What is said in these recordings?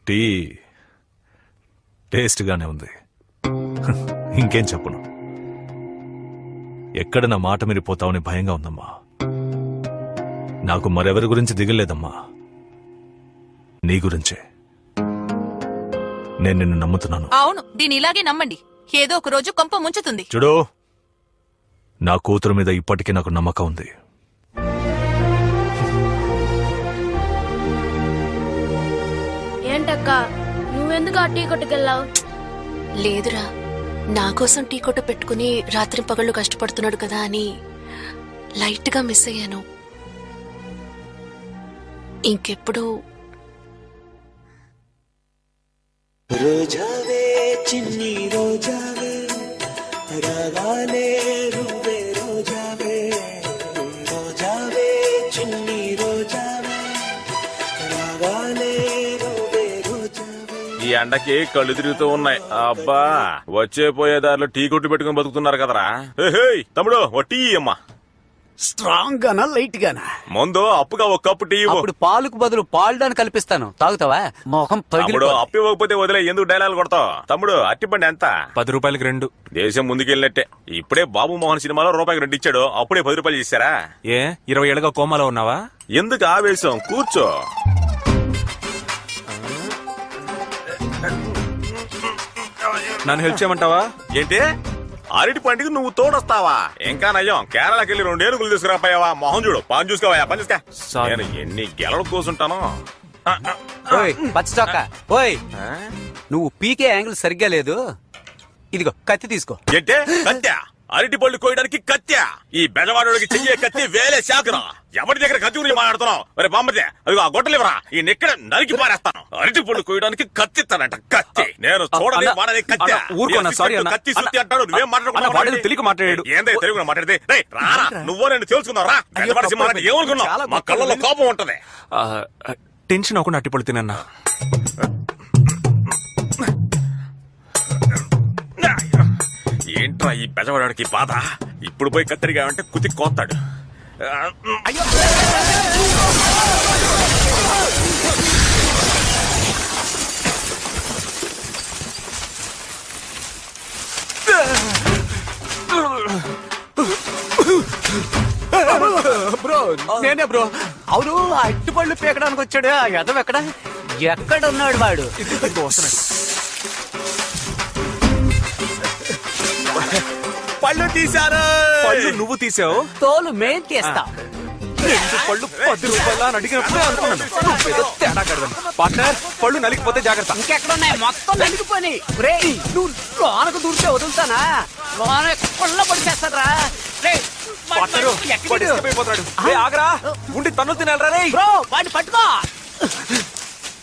Tea టేస్ట్గానే ఉంది. ఇంకేం చెప్పను. ఎక్కడ నా మాట మీరిపోతావని భయంగా ఉందమ్మా. నాకు మరెవరి గురించి దిగలేదమ్మా, నీ గురించే. నేను నిన్ను నమ్ముతున్నాను. అవును, దీని ఇలాగే నమ్మండి. ఏదో ఒక రోజు కొంప ముంచుతుంది. చూడు, నా కూతురు మీద ఇప్పటికీ నాకు నమ్మకం ఉంది. ఏంటక్క, నువ్వెందుకు ఆ టీ కొట్టుకెళ్ళావు? లేదురా, నా కోసం టీ కొట్ట పెట్టుకుని రాత్రి పగళ్ళు కష్టపడుతున్నాడు కదా అని లైట్ గా మిస్ అయ్యాను. ఇంకెప్పుడు రోజావే చిన్ని రోజావే రాగాలే రువే రోజావే రోజావే చిన్ని రోజావే రాగాలే రువే రోజావే. ఈ ఎండకి కళ్ళు తిరుగుతూ ఉన్నాయి. అబ్బా, వచ్చే పోయే దారిలో టీ కొట్టు పెట్టుకుని బతుకుతున్నారు కదరా. తమ్ముడు ఓ టీ అమ్మా. స్ట్రాంగ్ గానా లైట్ గానా? ముందు అప్పుగా ఒక కప్పు టీ ఇవ్వు. అప్పుడు పాలకు బదులు పాల్డాన్ని కల్పిస్తాను, తాగుతావా? మొహం తమ్ముడు అప్పు ఇవ్వకపోతే వదిలే, ఎందుకు డైలాగ్ కొడతావు? తమ్ముడు అట్టిపండి ఎంత? 10 రూపాయలకి 2. దేశం ముందుకెళ్ళినట్టే. ఇప్పుడే బాబు మోహన్ సినిమాలో రూపాయికి 2 ఇచ్చాడు, అప్పుడే 10 రూపాయలు చేశారా? ఏ 20 ఏళ్ళగా కోమాలో ఉన్నావా? ఎందుకు ఆవేశం, కూర్చో. నన్ను హెల్ప్ చేయమంటావా? ఏంటి అరటి పండుగ నువ్వు తోడొస్తావా? ఇంకా నయ్యం, కేరళకి వెళ్ళి 2 ఏనుగులు తీసుకురాపోయావా? మొహం చూడు, పని చూసుకోవా, పని చూసుకో. నేను ఎన్ని గెలలు కూర్చుంటాను. ఓయ్ పచ్చచొక్క, ఓయ్ నువ్వు పీకే యాంగిల్ సరిగ్గా లేదు. ఇదిగో కత్తి తీసుకో. ఏంటే కత్త్యా? అరటి పళ్ళు కోయడానికి కత్త్యా? ఈ బెజవాడోడికి చెయ్యే కత్తి వేలే శాఖరా. ఎవరి దగ్గర కత్తి గురించి మాట్లాడుతున్నావు? మరి బామ్మదే, అదిగో ఆ గొట్టలివరా, ఈ నెక్కడ నరికి పారేస్తాను. అరటి పళ్ళు కోయడానికి కత్తి ఇస్తానంట. కత్తి నేను చూడని వాడని కత్తి. ఊరుకోనా, సారీ అన్న. కత్తి సుత్తి అంటాడు, నువ్వేం మాట్లాడుతున్నావు? తెలియక మాట్లాడాడు. ఏందే తెలుగు మాట్లాడితే? రారా, నువ్వో నేను తెలుసుకున్నావు రా. బెజవాడ సింహాన్ని ఏమనుకున్నావు? మా కళ్ళలో కోపం ఉంటది. టెన్షన్ అవ్వకుండా అట్టిపళ్ళు తినన్నా. ఏంట్రా ఈ బెజవాడికి బాధ? ఇప్పుడు పోయి కత్తరిగా అంటే కుతి కోస్తాడు. బ్రో నేనే బ్రో. అవును, అట్టి పళ్ళు పీకడానికి వచ్చాడు. ఆ యదవ ఎక్కడున్నాడు వాడు? పళ్ళు తీశారు. పళ్ళు నువ్వు తీసావు, తోలు మేం తీస్తా. 2 పళ్ళు 10 రూపాయలు అని అడిగినప్పుడే అనుకున్నాను నువ్వేదో తేడా కడదాను. పార్ట్నర్, పళ్ళు నలిగిపోతే జాగ్రత్త. ఇంకెక్కడున్నాయి? మొత్తం నలిగిపోయి. రేయ్, నువ్వు లోనకు దూరితే వదులుతానా? లోన కొల్ల పడిచేస్తారా? పార్ట్నరు, వాడు escape అయిపోతున్నాడు. రేయ్, ఆగరా, ఉండి తన్నులు తినాలరా. రేయ్ బ్రో, వాడిని పట్టుకో.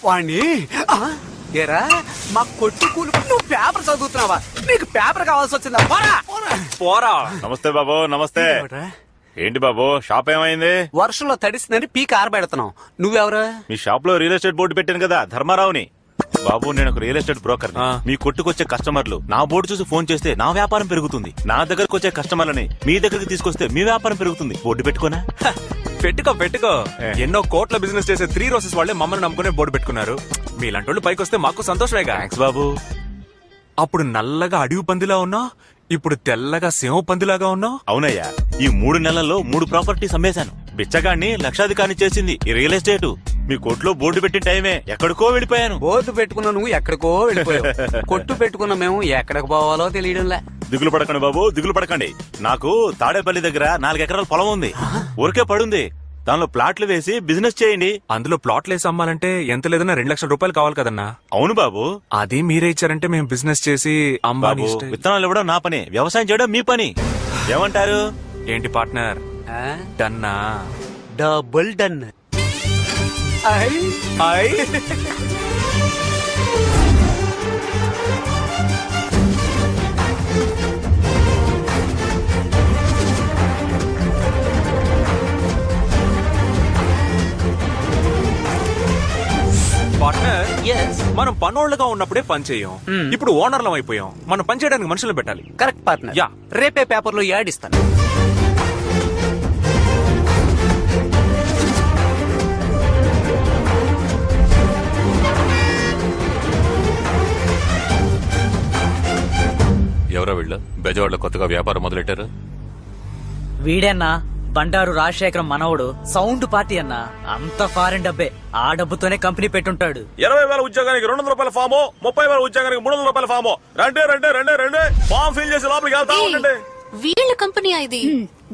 వాణ్ణి ఏరా, మా కొట్టు కూలి. నువ్వు పేపర్ చదువుతున్నావా? నీకు పేపర్ కావాల్సి వచ్చిందా? పోరా. నమస్తే బాబు. నమస్తే. ఏంటి బాబు, షాప్ ఏమైంది? వర్షంలో తడిసిందని పీక ఆరబెడుతున్నావు. నువ్వెవరు? మీ షాప్ లో రియల్ ఎస్టేట్ బోర్డు పెట్టాను కదా, ధర్మారావుని. బాబు, నేను ఒక రియల్ ఎస్టేట్ బ్రోకర్. మీ కొట్టుకొచ్చే కస్టమర్లు నా బోర్డు చూసి ఫోన్ చేస్తే నా వ్యాపారం పెరుగుతుంది. నా దగ్గరకు వచ్చే కస్టమర్లని మీ దగ్గరికి తీసుకొస్తే మీ వ్యాపారం పెరుగుతుంది. బోర్డు పెట్టుకోనా? పెట్టుకో. ఎన్నో కోట్ల బిజినెస్ చేసే 3 రోజెస్ వాళ్ళే మమ్మల్ని నమ్ముకునే బోర్డు పెట్టుకున్నారు. మీలాంటి వాళ్ళు పైకి వస్తే మాకు సంతోషమేగా. థాంక్స్ బాబు. అప్పుడు నల్లగా అడవి పందిలా ఉన్నా, ఇప్పుడు తెల్లగా సింహ పందిలాగా ఉన్నావు. అవునయ్యా, ఈ 3 నెలల్లో 3 ప్రాపర్టీస్ అమ్మేశాను. బిచ్చగాన్ని లక్షాధికారిని చేసింది ఈ రియల్ ఎస్టేట్. మీ కొట్లో బోర్డు పెట్టిన టైమే ఎక్కడికో వెళ్ళిపోయాను. బోర్డు పెట్టుకున్నా నువ్వు ఎక్కడికో వెళ్ళిపోయావు. కొట్టు పెట్టుకున్న మేము ఎక్కడికి పోవాలో తెలియడంలే. దిగులు పడకండి బాబు, దిగులు పడకండి. నాకు తాడేపల్లి దగ్గర 4 ఎకరాల పొలం ఉంది, ఊరికే పడుంది. దానిలో ప్లాట్లు వేసి బిజినెస్ చేయండి. అందులో ప్లాట్లు వేసి అమ్మాలంటే ఎంత లేదన్నా 2 లక్షల రూపాయలు కావాలి కదన్నా. అవును బాబు. అది మీరే ఇచ్చారంటే మేము బిజినెస్ చేసి బాబు, విత్తనాలు ఇవ్వడం నా పని, వ్యవసాయం చేయడం మీ పని. ఏమంటారు? ఏంటి పార్ట్నర్, డన్నా? Double done. పార్ట్నర్, మనం పనోళ్ళగా ఉన్నప్పుడే పని చేయం. ఇప్పుడు ఓనర్లం అయిపోయాం. మనం పని చేయడానికి మనుషులు పెట్టాలి. Correct partner. యా, రేపే పేపర్లో యాడ్ ఇస్తాను. ఎవరో వీళ్ళు బెజవాడలో కొత్తగా వ్యాపారం మొదలెట్టారు. వీడన్నా బండారు రాజశేఖరం మనవడు సౌండ్ పార్టీ అన్నా. అంత ఫారెన్ డబ్బే. ఆ డబ్బుతోనే కంపెనీ పెట్టుంటాడు. 20,000 ఉద్యోగానికి 200 రూపాయల ఫాము, 30,000 ఉద్యోగానికి 300 రూపాయల ఫాము. రండి ఫామ్ ఫిల్ చేసి లోపలికి వెళ్తా ఉండండి. వీళ్ళ కంపెనీ ఇది.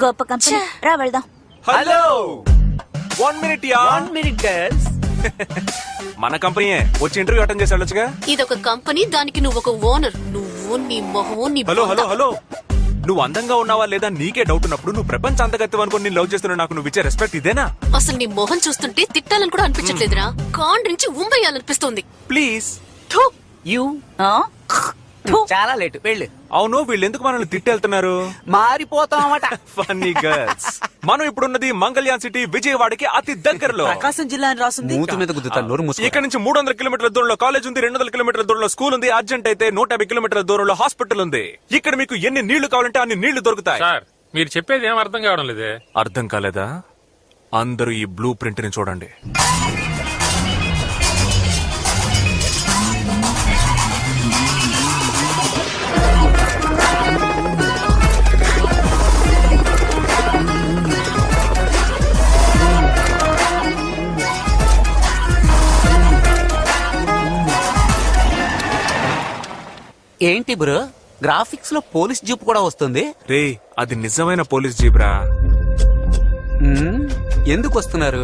గొప్ప కంపెనీ. రా వెళ్దాం. Hello 1 minute yeah. 1 minute girls. మన కంపెనీయే. వచ్చి ఇంటర్వ్యూ అటెండ్ చేసి వెళ్ళొచ్చుగా. ఇదొక కంపెనీ, దానికి నువ్వు ఒక ఓనర్. నువ్వు నీ మొహం నీ హలో బొంద. హలో హలో నువ్వు అందంగా ఉన్నావా లేదా నీకే డౌట్ ఉన్నప్పుడు నువ్వు ప్రపంచ అంతగత్యం అనుకుని నేను లవ్ చేస్తున్నా నాకు నువ్వు ఇచ్చే రెస్పెక్ట్ ఇదేనా? అసలు నీ మొహం చూస్తుంటే తిట్టాలని కూడా అనిపించట్లేదురా. కాండ్రించి ఉమ్మేయాలనిపిస్తోంది. ప్లీజ్. You చాలా లేట్ వెళ్ళు. అవును వీళ్ళు ఎందుకు మనల్ని తిట్టెళ్తున్నారు? మారిపోతామట. Funny girls. మనం ఇప్పుడున్నది మంగళ్యాన్ సిటీ, విజయవాడకి అతి దగ్గరలో. ప్రకాశం జిల్లా అని రాసింది. మూతి మీద గుద్దుతాను, నోరు మూసుకో. ఇక్కడ నుంచి 300 కిలోమీటర్ల దూరంలో కాలేజ్ ఉంది, 200 కిలోమీటర్ల దూరంలో స్కూల్ ఉంది, అర్జెంట్ అయితే 150 కిలోమీటర్ల దూరంలో హాస్పిటల్ ఉంది. ఇక్కడ మీకు ఎన్ని నీళ్లు కావాలంటే అన్ని నీళ్లు దొరుకుతాయి. సార్ మీరు చెప్పేది ఏం అర్థం కావడం లేదే. అర్థం కాలేదా? అందరూ ఈ బ్లూ ప్రింట్ ని చూడండి. ఏంటి బ్రో, గ్రాఫిక్స్ లో పోలీస్ జీప్ కూడా వస్తుంది? రే అది నిజమైన పోలీస్ జీబ్రా. ఎందుకు వస్తున్నారు?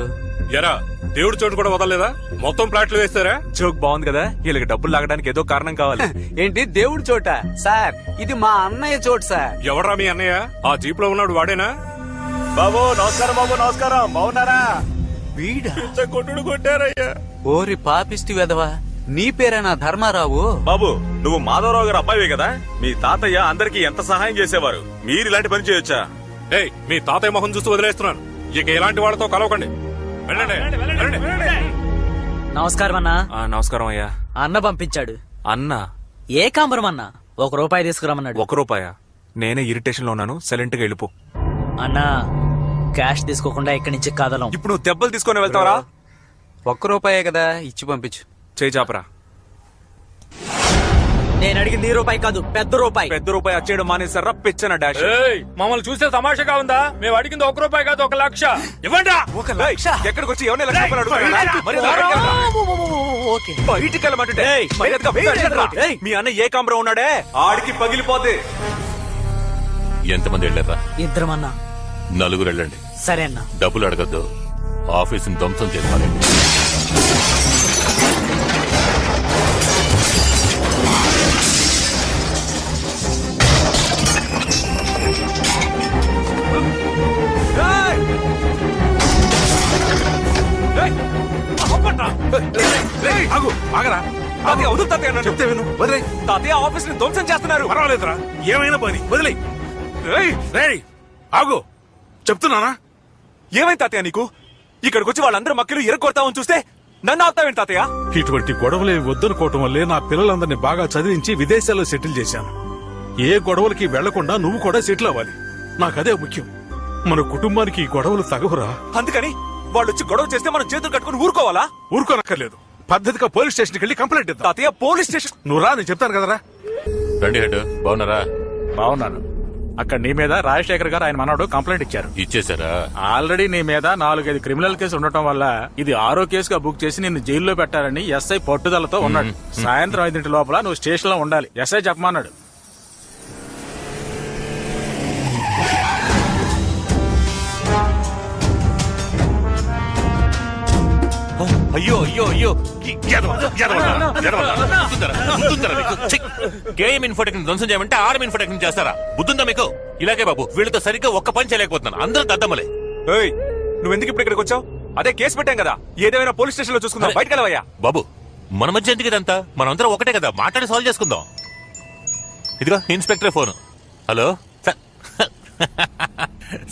ఎరా దేవుడి చోటు కూడా వదలలేదా? మొత్తం ప్లాట్లు వేస్తారా? జోక్ బాగుంది కదా. వీళ్ళకి డబ్బులు లాగడానికి ఏదో కారణం కావాలి. ఏంటి దేవుడి చోట? సార్ ఇది మా అన్నయ్య చోటు సార్. ఎవరా మీ అన్నయ్య? ఆ జీప్ లో ఉన్నాడు వాడేనా? బాబు నమస్కారం. బాగున్నారా? వీడా? కొట్టుడు కొట్టారయ్యా. ఓరి పాపిష్టి వెధవా, నీ పేరేనా ధర్మారావు? బాబు నువ్వు మాధవరావు గారు అబ్బాయివే కదా? మీ తాతయ్య అందరికి ఎంత సహాయం చేసేవారు. మీరు ఇలాంటి పని చేయొచ్చా? ఏయ్ మీ తాతయ్య మొహం చూస్తూ వదిలేస్తున్నాను. ఇక ఎలాంటి వాళ్ళతో కలవకండి. వెళ్ళండి. నమస్కారం అన్నా. నమస్కారం అయ్యా. అన్న పంపించాడు. అన్న ఏకాంబరం అన్న. ₹1 తీసుకురమ్మన్నాడు. ₹1? నేనే ఇరిటేషన్ లో ఉన్నాను, సైలెంట్ గా వెళ్ళిపో. అన్నా క్యాష్ తీసుకోకుండా ఇక్కడి నుంచి కదలం. ఇప్పుడు నువ్వు దెబ్బలు తీసుకొని వెళ్తావరా? ₹1 కదా, ఇచ్చి పంపించు. చేయి చాపరా. నేను అడిగింది ₹1 కాదు, పెద్ద రూపాయి. పెద్ద రూపాయి వచ్చేయడం మానేసారా? పిచ్చన డాష్. మమ్మల్ని చూస్తే తమాషాగా ఉందా? మేము అడిగింది ₹1 కాదు, 1,00,000 ఇవ్వండి. ఎక్కడికి వచ్చి ఎవరిని లక్ష రూపాయలు అడుగుతున్నారా? మరి బయటికి వెళ్ళమంటుంటే మర్యాదగా బయటికి వెళ్ళరా? మీ అన్న ఏకాంబరం ఉన్నాడే, ఆడికి పగిలిపోతే. ఎంతమంది వెళ్ళారా? 2 అన్నా. 4 వెళ్ళండి. సరే అన్నా. డబ్బులు అడగద్దు, ఆఫీసుని ధ్వంసం చేసుకోవాలి. చెప్తే విను. వదిలే. తాతయ్య ఆఫీస్ ని ధ్వంసం చేస్తున్నారు. పర్వాలేదురా, ఏమైనా పని వదిలే. ఆగు, చెప్తున్నానా? ఏమైంది తాతయ్య నీకు? ఇక్కడికి వచ్చి వాళ్ళందరూ మక్కలు ఇరగొడతామని చూస్తే నన్ను ఆపుతావేంటి తాతయ్య? ఇటువంటి గొడవలు వద్దనుకోవటం వల్లే నా పిల్లలందరినీ బాగా చదివించి విదేశాల్లో సెటిల్ చేశాను. ఏ గొడవలకి వెళ్లకుండా నువ్వు కూడా సెటిల్ అవ్వాలి. నాకదే ముఖ్యం. మన కుటుంబానికి ఈ గొడవలు తగవురా. అందుకని వాళ్ళు వచ్చి గొడవ చేస్తే మనం చేతులు కట్టుకుని ఊరుకోవాలా? ఊరుకోనక్కర్లేదు, పద్ధతిగా పోలీస్ స్టేషన్కి వెళ్ళి కంప్లైంట్ ఇద్దాం. తాతయ్య పోలీస్ స్టేషన్? నువ్వు రా, నేను చెప్తాను కదరా. రండి హెడ్, బాగున్నారా? బాగున్నాను. అక్కడ నీ మీద రాజశేఖర్ గారు ఆయన మనవడు కంప్లైంట్ ఇచ్చారు. ఇచ్చేసారా? ఆల్రెడీ నీ మీద 4-5 క్రిమినల్ కేసు ఉండటం వల్ల ఇది 6వ కేసుగా బుక్ చేసి నిన్ను జైల్లో పెట్టాలని ఎస్ఐ పట్టుదలతో ఉన్నాడు. సాయంత్రం 5 లోపల నువ్వు స్టేషన్ లో ఉండాలి. ఎస్ఐ చెప్పమన్నాడు. అయ్యో అయ్యో అయ్యో, గేమ్ ఇన్ఫోటెక్ ధ్వంసం చేయమంటే ఆర్మ్ ఇన్ఫోటెక్ చేస్తారా? బుద్ధుందా మీకు? ఇలాగే బాబు, వీళ్ళతో సరిగ్గా ఒక్క పని చేయలేకపోతున్నాను. అందరూ దద్దమ్మలే. నువ్వెందుకు ఇప్పుడు ఇక్కడికి వచ్చావు? అదే కేసు పెట్టాం కదా, ఏదేమైనా పోలీస్ స్టేషన్ లో చూసుకుందాం. బయటకు వెళ్ళవయ్యా. బాబు మన మధ్య ఎందుకు ఇదంతా? మనందరం ఒకటే కదా, మాట్లాడి సాల్వ్ చేసుకుందాం. ఇదిగో ఇన్స్పెక్టర్ ఫోన్. హలో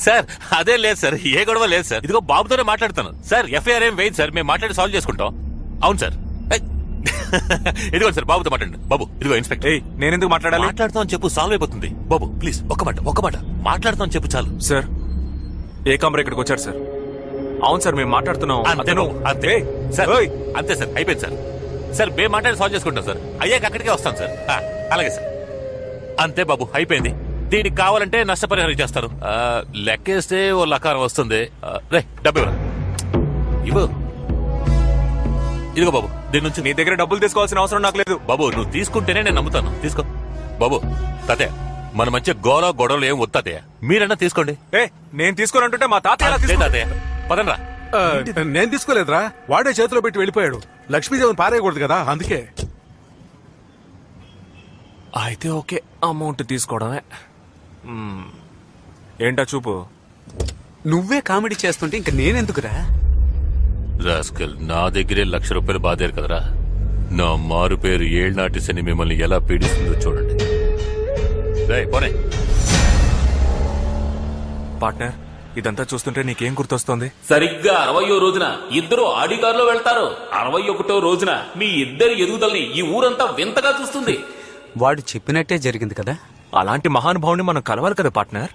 సార్, అదే లేదు సార్, ఏ గొడవ లేదు సార్. ఇదిగో బాబుతోనే మాట్లాడుతాను సార్. ఎఫ్ఐఆర్ ఏం వేయదు సార్, మేము మాట్లాడి సాల్వ్ చేసుకుంటాం. అవును సార్. ఇదిగో సార్ బాబుతో మాట్లాడండి. బాబు ఇదిగో ఇన్స్పెక్టర్. నేనెందుకు మాట్లాడాలి? మాట్లాడుతాం అని చెప్పు, సాల్వ్ అయిపోతుంది. బాబు ప్లీజ్ ఒక్క మాట మాట్లాడుతాం అని చెప్పు చాలు. సార్ ఏకాంబరం ఇక్కడికి వచ్చారు సార్. అవును సార్, మేము మాట్లాడుతున్నాం. అంతే సార్, అంతే సార్, అయిపోయింది సార్. సార్ మేము మాట్లాడి సాల్వ్ చేసుకుంటాం సార్. అయ్యాక అక్కడికే వస్తాం సార్. అలాగే సార్. అంతే బాబు, అయిపోయింది. దీనికి కావాలంటే నష్టపరిహారం చేస్తారు. లెక్కేస్తే ఓ లకారం వస్తుంది. రే డబ్బు ఇవ్వరా, ఇవ్వు. ఇదిగో బాబు, దీని నుంచి. నీ దగ్గర డబ్బులు తీసుకోవాల్సిన అవసరం నాకు లేదు బాబు. నువ్వు తీసుకుంటేనే నేను నమ్ముతాను. తీసుకో బాబు. తాతయ్య, మన మధ్య గొడవలు ఏం వద్దు తాతయ్య, మీరన్నా తీసుకోండి. నేను తీసుకోనంటుంటే మా తాతయ్య ఎలా తీసుకుంటాడు? తాతయ్య పదండ్రా. నేను తీసుకోలేదురా, వాడే చేతిలో పెట్టి వెళ్ళిపోయాడు. లక్ష్మీదేవిని పారేయకూడదు కదా, అందుకే. అయితే ఓకే, అమౌంట్ తీసుకోవడమే. ఏంటా చూపు? నువ్వే కామెడీ చేస్తుంటే ఇంక నేనెందుకురా? రాస్కల్, నా దగ్గరే ₹1,00,000 బాధారు కదరా. నా మారు పేరు ఏళ్నాటి శని మిమ్మల్ని ఎలా పీడిస్తుందో చూడండి. పోనే పార్ట్నర్, ఇదంతా చూస్తుంటే నీకేం గుర్తొస్తుంది? సరిగ్గా 60వ రోజున ఇద్దరు ఆడి కారులో వెళ్తారు. 61వ రోజున మీ ఇద్దరి ఎదుగుదలని ఈ ఊరంతా వింతగా చూస్తుంది. వాడు చెప్పినట్టే జరిగింది కదా. అలాంటి మహానుభావుని మనం కలవాలి కదా పార్ట్నర్.